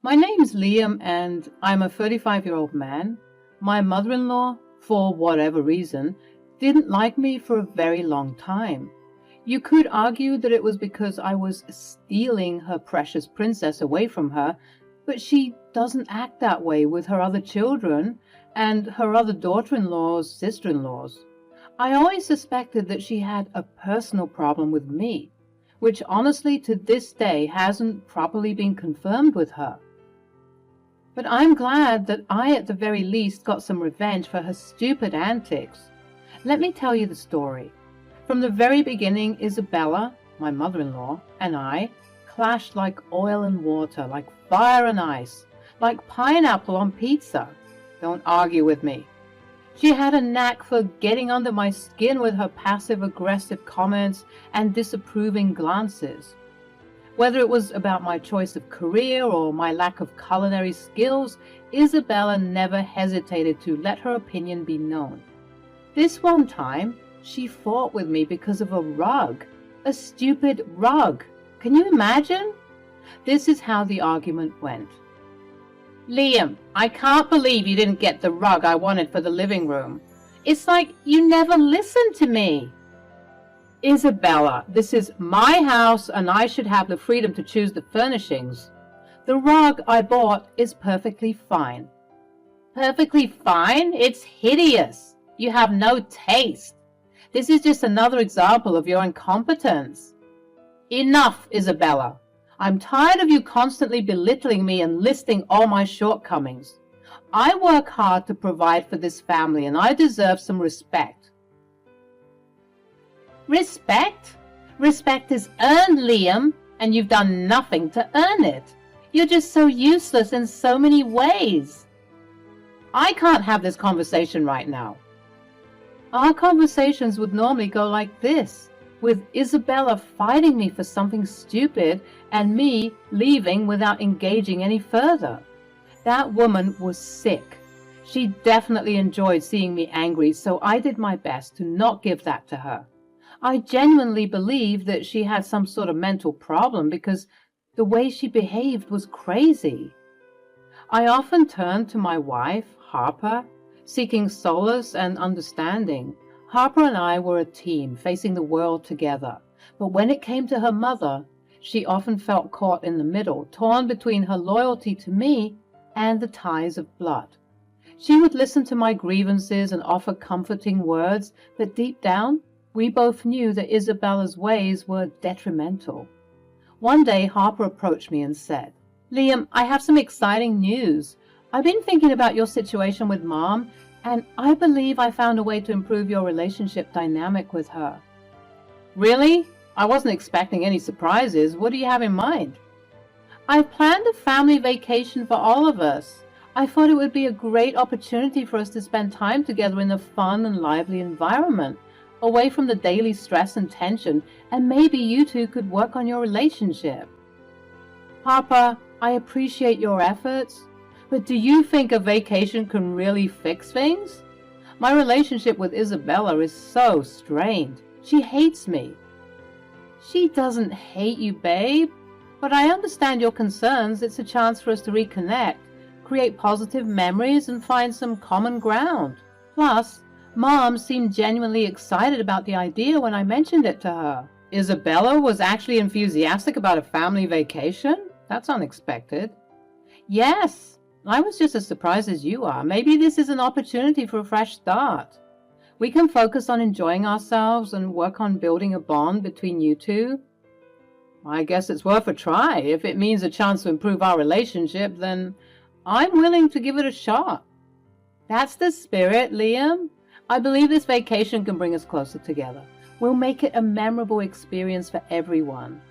My name's Liam, and I'm a 35-year-old man. My mother-in-law, for whatever reason, didn't like me for a very long time. You could argue that it was because I was stealing her precious princess away from her, but she doesn't act that way with her other children and her other daughter-in-laws, sister-in-laws. I always suspected that she had a personal problem with me, which honestly to this day hasn't properly been confirmed with her. But I'm glad that I at the very least got some revenge for her stupid antics. Let me tell you the story. From the very beginning, Isabella, my mother-in-law, and I clashed like oil and water, like fire and ice, like pineapple on pizza. Don't argue with me. She had a knack for getting under my skin with her passive-aggressive comments and disapproving glances. Whether it was about my choice of career or my lack of culinary skills, Isabella never hesitated to let her opinion be known. This one time, she fought with me because of a rug. A stupid rug. Can you imagine? This is how the argument went. Liam, I can't believe you didn't get the rug I wanted for the living room. It's like you never listened to me. Isabella, this is my house and I should have the freedom to choose the furnishings. The rug I bought is perfectly fine. Perfectly fine? It's hideous. You have no taste. This is just another example of your incompetence. Enough, Isabella. I'm tired of you constantly belittling me and listing all my shortcomings. I work hard to provide for this family and I deserve some respect. Respect? Respect is earned, Liam, and you've done nothing to earn it. You're just so useless in so many ways. I can't have this conversation right now. Our conversations would normally go like this, with Isabella fighting me for something stupid and me leaving without engaging any further. That woman was sick. She definitely enjoyed seeing me angry, so I did my best to not give that to her. I genuinely believe that she had some sort of mental problem because the way she behaved was crazy. I often turned to my wife, Harper, seeking solace and understanding. Harper and I were a team facing the world together, but when it came to her mother, she often felt caught in the middle, torn between her loyalty to me and the ties of blood. She would listen to my grievances and offer comforting words, but deep down, we both knew that Isabella's ways were detrimental. One day, Harper approached me and said, Liam, I have some exciting news. I've been thinking about your situation with Mom, and I believe I found a way to improve your relationship dynamic with her. Really? I wasn't expecting any surprises. What do you have in mind? I've planned a family vacation for all of us. I thought it would be a great opportunity for us to spend time together in a fun and lively environment, away from the daily stress and tension, and maybe you two could work on your relationship. Harper, I appreciate your efforts, but do you think a vacation can really fix things? My relationship with Isabella is so strained. She hates me. She doesn't hate you, babe, but I understand your concerns. It's a chance for us to reconnect, create positive memories, and find some common ground. Plus, Mom seemed genuinely excited about the idea when I mentioned it to her. Isabella was actually enthusiastic about a family vacation? That's unexpected. Yes, I was just as surprised as you are. Maybe this is an opportunity for a fresh start. We can focus on enjoying ourselves and work on building a bond between you two. I guess it's worth a try. If it means a chance to improve our relationship, then I'm willing to give it a shot. That's the spirit, Liam. I believe this vacation can bring us closer together. We'll make it a memorable experience for everyone.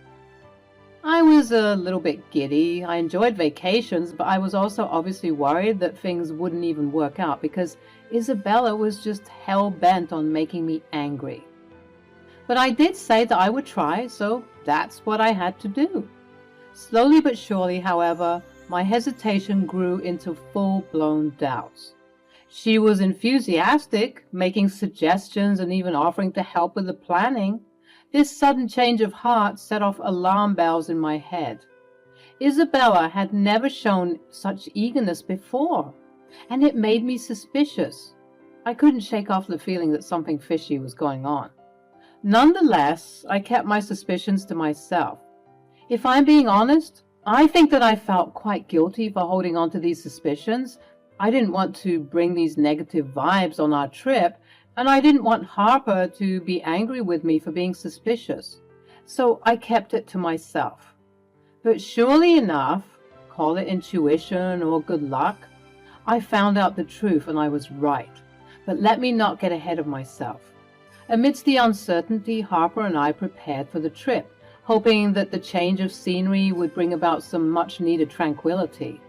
I was a little bit giddy. I enjoyed vacations, but I was also obviously worried that things wouldn't even work out because Isabella was just hell-bent on making me angry. But I did say that I would try, so that's what I had to do. Slowly but surely, however, my hesitation grew into full-blown doubts. She was enthusiastic, making suggestions and even offering to help with the planning. This sudden change of heart set off alarm bells in my head. Isabella had never shown such eagerness before, and it made me suspicious. I couldn't shake off the feeling that something fishy was going on. Nonetheless, I kept my suspicions to myself. If I'm being honest, I think that I felt quite guilty for holding on to these suspicions. I didn't want to bring these negative vibes on our trip, and I didn't want Harper to be angry with me for being suspicious. So I kept it to myself. But surely enough, call it intuition or good luck, I found out the truth and I was right. But let me not get ahead of myself. Amidst the uncertainty, Harper and I prepared for the trip, hoping that the change of scenery would bring about some much-needed tranquility.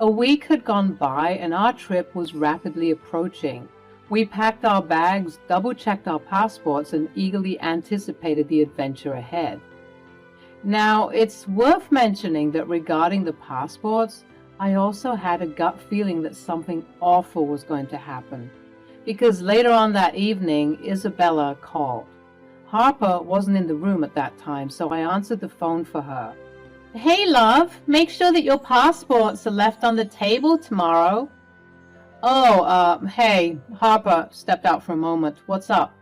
A week had gone by and our trip was rapidly approaching. We packed our bags, double-checked our passports, and eagerly anticipated the adventure ahead. Now, it's worth mentioning that regarding the passports, I also had a gut feeling that something awful was going to happen. Because later on that evening, Isabella called. Harper wasn't in the room at that time, so I answered the phone for her. "Hey, love, make sure that your passports are left on the table tomorrow." Hey, Harper stepped out for a moment. "What's up?"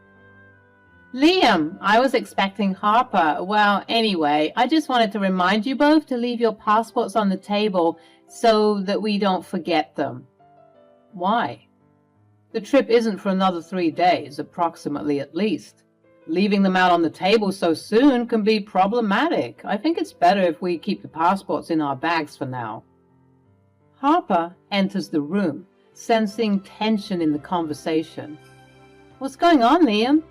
"Liam, I was expecting Harper. Well, anyway, I just wanted to remind you both to leave your passports on the table so that we don't forget them." "Why?" "The trip isn't for another 3 days, approximately at least. Leaving them out on the table so soon can be problematic. I think it's better if we keep the passports in our bags for now." Harper enters the room, sensing tension in the conversation. "What's going on, Liam?"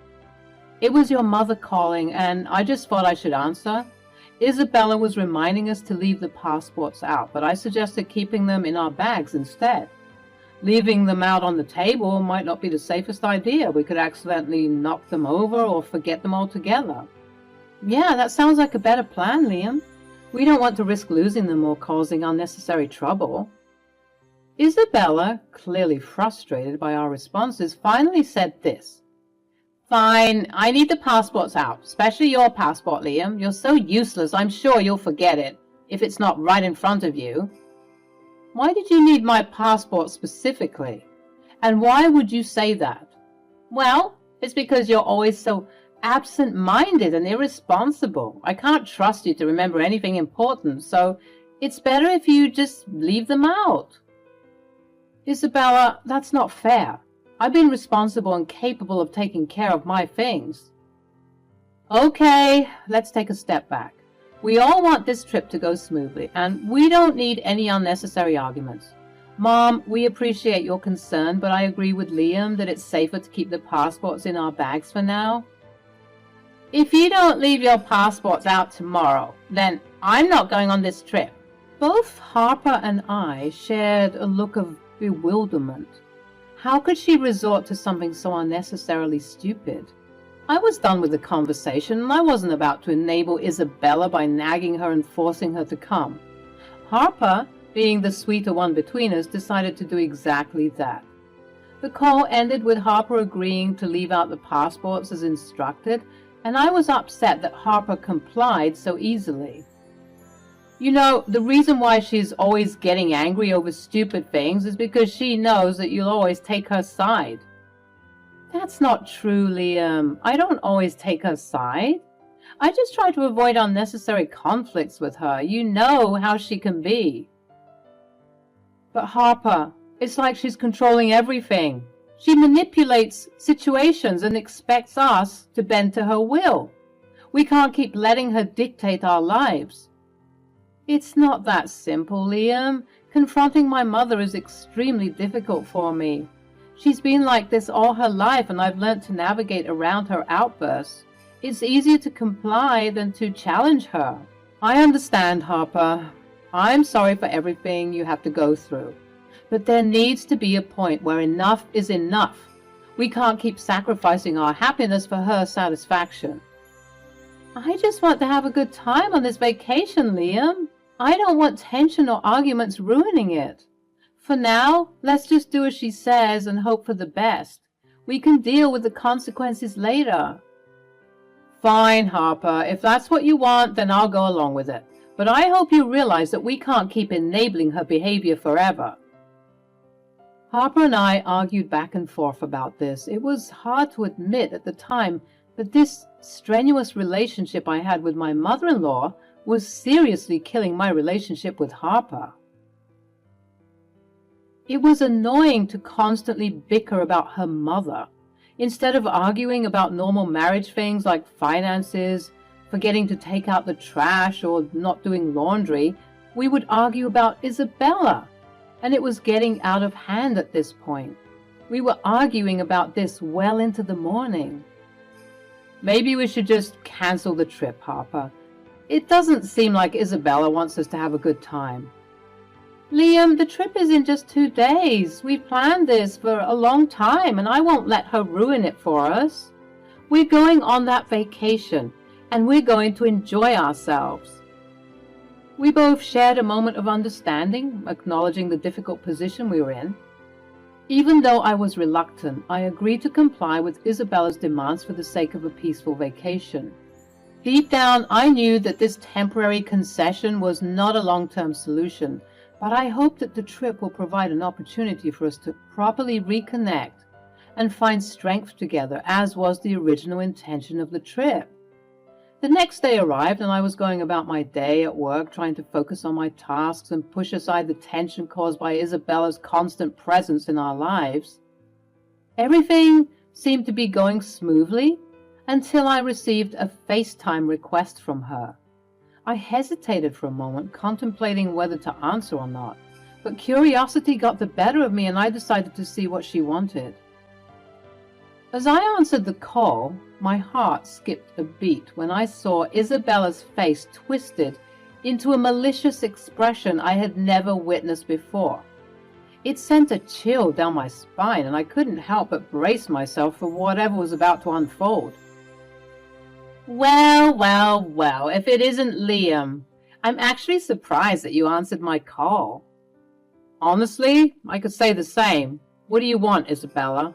"It was your mother calling, and I just thought I should answer. Isabella was reminding us to leave the passports out, but I suggested keeping them in our bags instead. Leaving them out on the table might not be the safest idea. We could accidentally knock them over or forget them altogether." "Yeah, that sounds like a better plan, Liam. We don't want to risk losing them or causing unnecessary trouble." Isabella, clearly frustrated by our responses, finally said this. "Fine, I need the passports out, especially your passport, Liam. You're so useless, I'm sure you'll forget it, if it's not right in front of you." "Why did you need my passport specifically? And why would you say that?" "Well, it's because you're always so absent-minded and irresponsible. I can't trust you to remember anything important, so it's better if you just leave them out." "Isabella, that's not fair. I've been responsible and capable of taking care of my things." "Okay, let's take a step back. We all want this trip to go smoothly, and we don't need any unnecessary arguments. Mom, we appreciate your concern, but I agree with Liam that it's safer to keep the passports in our bags for now." "If you don't leave your passports out tomorrow, then I'm not going on this trip." Both Harper and I shared a look of bewilderment. How could she resort to something so unnecessarily stupid? I was done with the conversation, and I wasn't about to enable Isabella by nagging her and forcing her to come. Harper, being the sweeter one between us, decided to do exactly that. The call ended with Harper agreeing to leave out the passports as instructed, and I was upset that Harper complied so easily. You know, the reason why she's always getting angry over stupid things is because she knows that you'll always take her side. That's not true, Liam. I don't always take her side. I just try to avoid unnecessary conflicts with her. You know how she can be. But Harper, it's like she's controlling everything. She manipulates situations and expects us to bend to her will. We can't keep letting her dictate our lives. It's not that simple, Liam. Confronting my mother is extremely difficult for me. She's been like this all her life, and I've learned to navigate around her outbursts. It's easier to comply than to challenge her. I understand, Harper. I'm sorry for everything you have to go through. But there needs to be a point where enough is enough. We can't keep sacrificing our happiness for her satisfaction. I just want to have a good time on this vacation, Liam. I don't want tension or arguments ruining it. For now, let's just do as she says and hope for the best. We can deal with the consequences later. Fine, Harper. If that's what you want, then I'll go along with it. but I hope you realize that we can't keep enabling her behavior forever. Harper and I argued back and forth about this. It was hard to admit at the time that this strenuous relationship I had with my mother-in-law was seriously killing my relationship with Harper. It was annoying to constantly bicker about her mother. Instead of arguing about normal marriage things like finances, forgetting to take out the trash, or not doing laundry, we would argue about Isabella. And it was getting out of hand at this point. We were arguing about this well into the morning. Maybe we should just cancel the trip, Harper. It doesn't seem like Isabella wants us to have a good time. Liam, the trip is in just 2 days. We've planned this for a long time, and I won't let her ruin it for us. We're going on that vacation, and we're going to enjoy ourselves. We both shared a moment of understanding, acknowledging the difficult position we were in. Even though I was reluctant, I agreed to comply with Isabella's demands for the sake of a peaceful vacation. Deep down, I knew that this temporary concession was not a long-term solution, but I hope that the trip will provide an opportunity for us to properly reconnect and find strength together, as was the original intention of the trip. The next day arrived, and I was going about my day at work, trying to focus on my tasks and push aside the tension caused by Isabella's constant presence in our lives. Everything seemed to be going smoothly until I received a FaceTime request from her. I hesitated for a moment, contemplating whether to answer or not, but curiosity got the better of me, and I decided to see what she wanted. As I answered the call, my heart skipped a beat when I saw Isabella's face twisted into a malicious expression I had never witnessed before. It sent a chill down my spine, and I couldn't help but brace myself for whatever was about to unfold. Well, if it isn't Liam. I'm actually surprised that you answered my call. Honestly, I could say the same. What do you want, Isabella?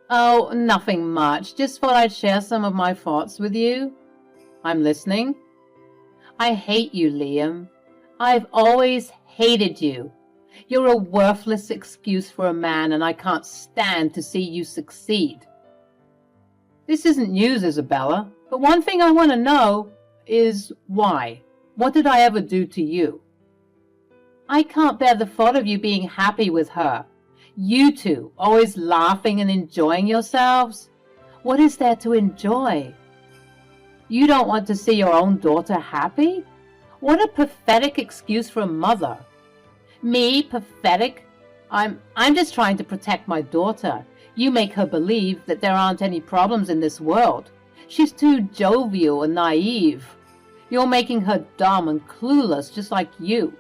Oh, nothing much. Just thought I'd share some of my thoughts with you. I'm listening. I hate you, Liam. I've always hated you. You're a worthless excuse for a man, and I can't stand to see you succeed. This isn't news, Isabella. But one thing I want to know is why? What did I ever do to you? I can't bear the thought of you being happy with her. You two, always laughing and enjoying yourselves. What is there to enjoy? You don't want to see your own daughter happy? What a pathetic excuse for a mother. Me, pathetic? I'm just trying to protect my daughter. You make her believe that there aren't any problems in this world. She's too jovial and naive. You're making her dumb and clueless, just like you.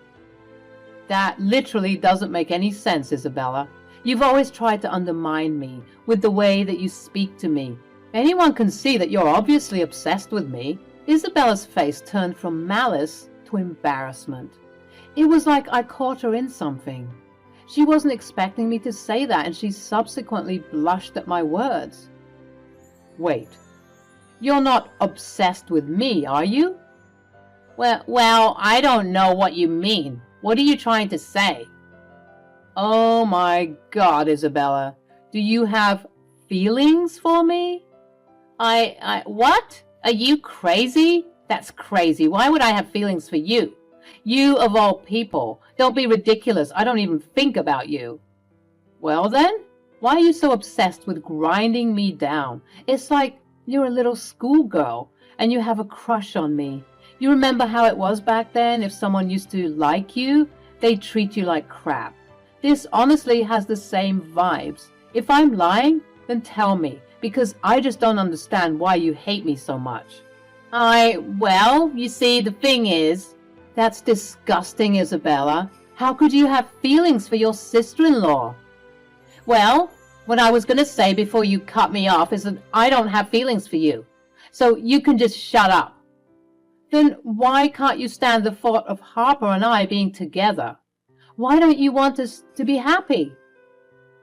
That literally doesn't make any sense, Isabella. You've always tried to undermine me with the way that you speak to me. Anyone can see that you're obviously obsessed with me. Isabella's face turned from malice to embarrassment. It was like I caught her in something. She wasn't expecting me to say that, and she subsequently blushed at my words. Wait. You're not obsessed with me, are you? Well, I don't know what you mean. What are you trying to say? Oh my God, Isabella. Do you have feelings for me? What? Are you crazy? That's crazy. Why would I have feelings for you? You of all people. Don't be ridiculous. I don't even think about you. Well then, why are you so obsessed with grinding me down? It's like you're a little schoolgirl, and you have a crush on me. You remember how it was back then? If someone used to like you, they'd treat you like crap. This honestly has the same vibes. If I'm lying, then tell me, because I just don't understand why you hate me so much. Well, you see, the thing is, that's disgusting, Isabella. How could you have feelings for your sister-in-law? Well, what I was going to say before you cut me off is that I don't have feelings for you. So you can just shut up. Then why can't you stand the thought of Harper and I being together? Why don't you want us to be happy?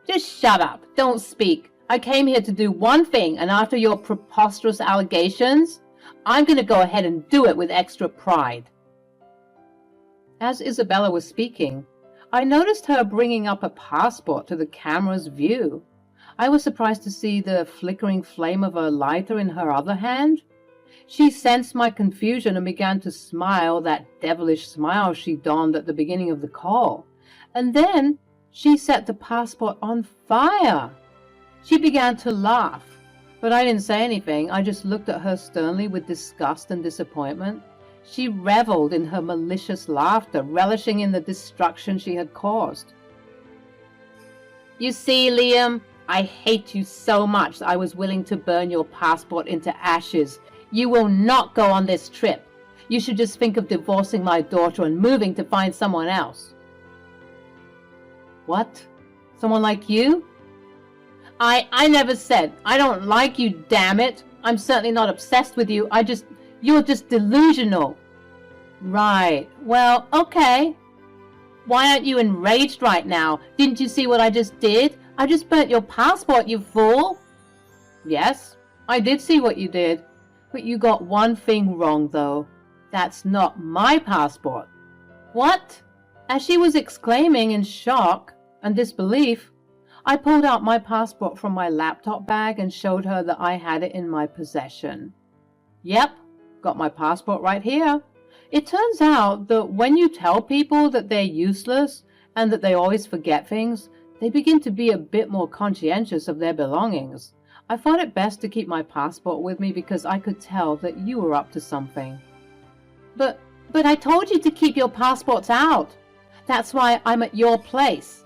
Just shut up. Don't speak. I came here to do one thing, and after your preposterous allegations, I'm going to go ahead and do it with extra pride. As Isabella was speaking, I noticed her bringing up a passport to the camera's view. I was surprised to see the flickering flame of a lighter in her other hand. She sensed my confusion and began to smile, that devilish smile she donned at the beginning of the call. And then she set the passport on fire. She began to laugh, but I didn't say anything. I just looked at her sternly with disgust and disappointment. She reveled in her malicious laughter, relishing in the destruction she had caused. "You see, Liam, I hate you so much that I was willing to burn your passport into ashes. You will not go on this trip. You should just think of divorcing my daughter and moving to find someone else." "What? Someone like you?" I never said. I don't like you, damn it. I'm certainly not obsessed with you. You're just delusional." "Right. Well, okay. Why aren't you enraged right now? Didn't you see what I just did? I just burnt your passport, you fool." "Yes, I did see what you did. But you got one thing wrong, though. That's not my passport." "What?" As she was exclaiming in shock and disbelief, I pulled out my passport from my laptop bag and showed her that I had it in my possession. "Yep, got my passport right here." It turns out that when you tell people that they're useless and that they always forget things, they begin to be a bit more conscientious of their belongings. I thought it best to keep my passport with me because I could tell that you were up to something. But I told you to keep your passports out. That's why I'm at your place."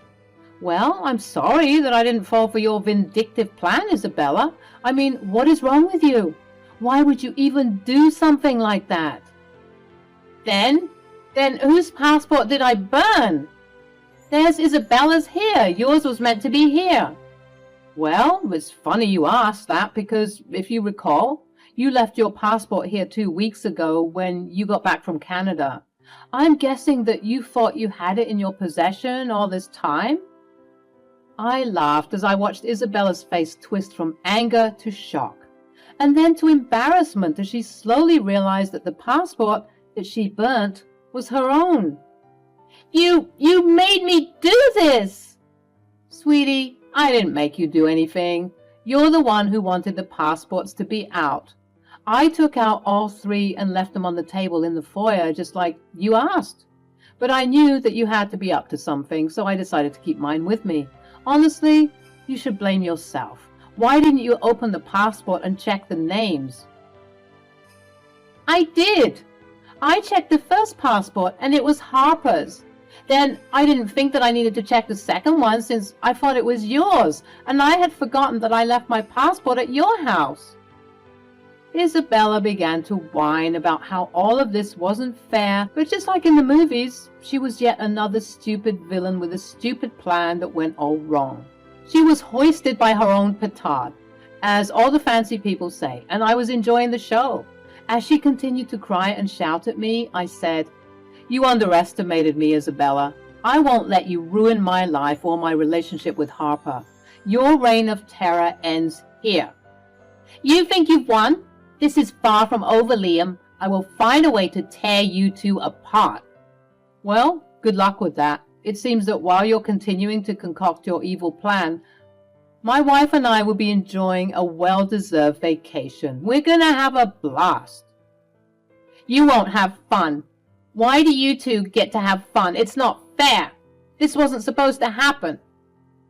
"Well, I'm sorry that I didn't fall for your vindictive plan, Isabella. I mean, what is wrong with you? Why would you even do something like that?" Then whose passport did I burn?" "There's Isabella's here. Yours was meant to be here." "Well, it's funny you asked that because, if you recall, you left your passport here 2 weeks ago when you got back from Canada. I'm guessing that you thought you had it in your possession all this time?" I laughed as I watched Isabella's face twist from anger to shock, and then to embarrassment as she slowly realized that the passport that she burnt was her own. You made me do this!" "Sweetie, I didn't make you do anything. You're the one who wanted the passports to be out. I took out all 3 and left them on the table in the foyer just like you asked. But I knew that you had to be up to something, so I decided to keep mine with me. Honestly, you should blame yourself. Why didn't you open the passport and check the names?" "I did. I checked the first passport and it was Harper's. Then I didn't think that I needed to check the second one since I thought it was yours, and I had forgotten that I left my passport at your house." Isabella began to whine about how all of this wasn't fair, but just like in the movies, she was yet another stupid villain with a stupid plan that went all wrong. She was hoisted by her own petard, as all the fancy people say, and I was enjoying the show. As she continued to cry and shout at me, I said, "You underestimated me, Isabella. I won't let you ruin my life or my relationship with Harper. Your reign of terror ends here." "You think you've won? This is far from over, Liam. I will find a way to tear you two apart." "Well, good luck with that. It seems that while you're continuing to concoct your evil plan, my wife and I will be enjoying a well-deserved vacation. We're going to have a blast." "You won't have fun. Why do you two get to have fun? It's not fair. This wasn't supposed to happen."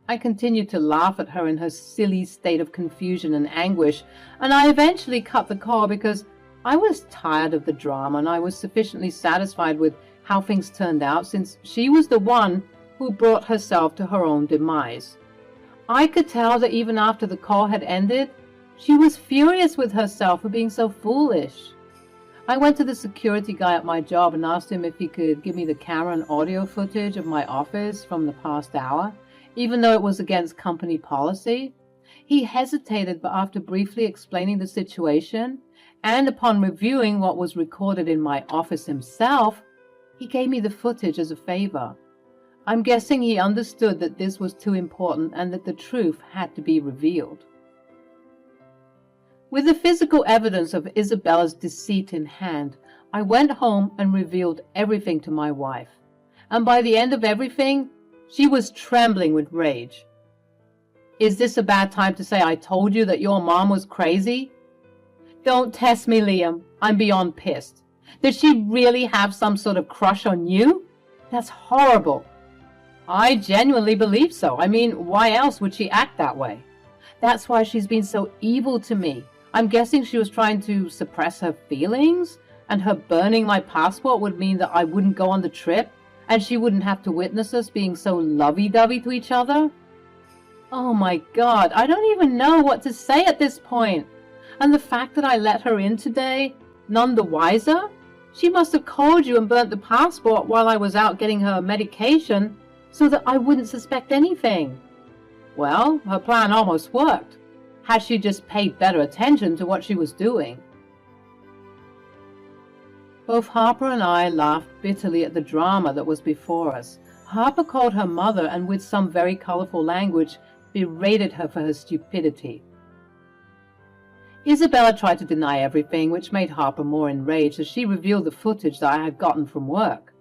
I continued to laugh at her in her silly state of confusion and anguish, and I eventually cut the call because I was tired of the drama and I was sufficiently satisfied with how things turned out since she was the one who brought herself to her own demise. I could tell that even after the call had ended, she was furious with herself for being so foolish. I went to the security guy at my job and asked him if he could give me the camera and audio footage of my office from the past hour, even though it was against company policy. He hesitated, but after briefly explaining the situation, and upon reviewing what was recorded in my office himself, he gave me the footage as a favor. I'm guessing he understood that this was too important and that the truth had to be revealed. With the physical evidence of Isabella's deceit in hand, I went home and revealed everything to my wife. and by the end of everything, she was trembling with rage. Is this a bad time to say I told you that your mom was crazy? Don't test me, Liam. I'm beyond pissed. Did she really have some sort of crush on you? That's horrible. I genuinely believe so. I mean, why else would she act that way? That's why she's been so evil to me. I'm guessing she was trying to suppress her feelings, and her burning my passport would mean that I wouldn't go on the trip, and she wouldn't have to witness us being so lovey-dovey to each other. Oh my God, I don't even know what to say at this point. And the fact that I let her in today, none the wiser? She must have called you and burnt the passport while I was out getting her medication so that I wouldn't suspect anything. Well, her plan almost worked, had she just paid better attention to what she was doing. Both Harper and I laughed bitterly at the drama that was before us. Harper called her mother and with some very colorful language berated her for her stupidity. Isabella tried to deny everything, which made Harper more enraged as she revealed the footage that I had gotten from work.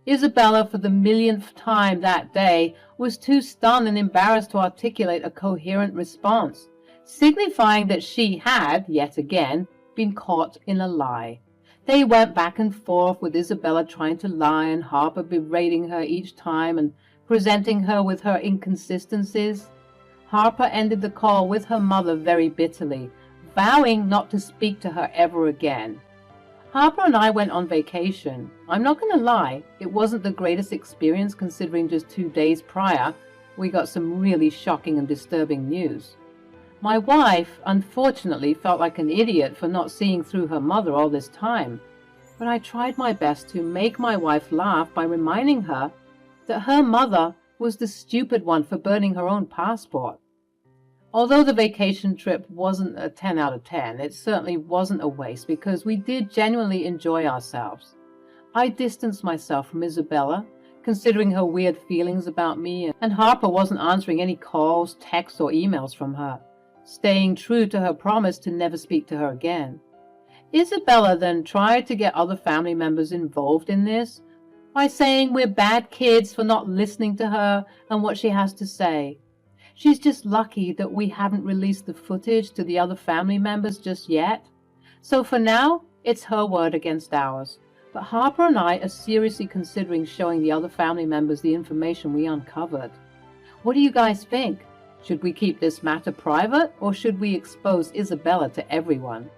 Isabella, for the millionth time that day, was too stunned and embarrassed to articulate a coherent response, signifying that she had, yet again, been caught in a lie. They went back and forth, with Isabella trying to lie and Harper berating her each time and presenting her with her inconsistencies. Harper ended the call with her mother very bitterly, vowing not to speak to her ever again. Harper and I went on vacation. I'm not going to lie, it wasn't the greatest experience considering just 2 days prior we got some really shocking and disturbing news. My wife, unfortunately, felt like an idiot for not seeing through her mother all this time, but I tried my best to make my wife laugh by reminding her that her mother was the stupid one for burning her own passport. Although the vacation trip wasn't a 10 out of 10, it certainly wasn't a waste because we did genuinely enjoy ourselves. I distanced myself from Isabella, considering her weird feelings about me, and Harper wasn't answering any calls, texts, or emails from her, staying true to her promise to never speak to her again. Isabella then tried to get other family members involved in this by saying we're bad kids for not listening to her and what she has to say. She's just lucky that we haven't released the footage to the other family members just yet. So for now, it's her word against ours. But Harper and I are seriously considering showing the other family members the information we uncovered. What do you guys think? Should we keep this matter private, or should we expose Isabella to everyone?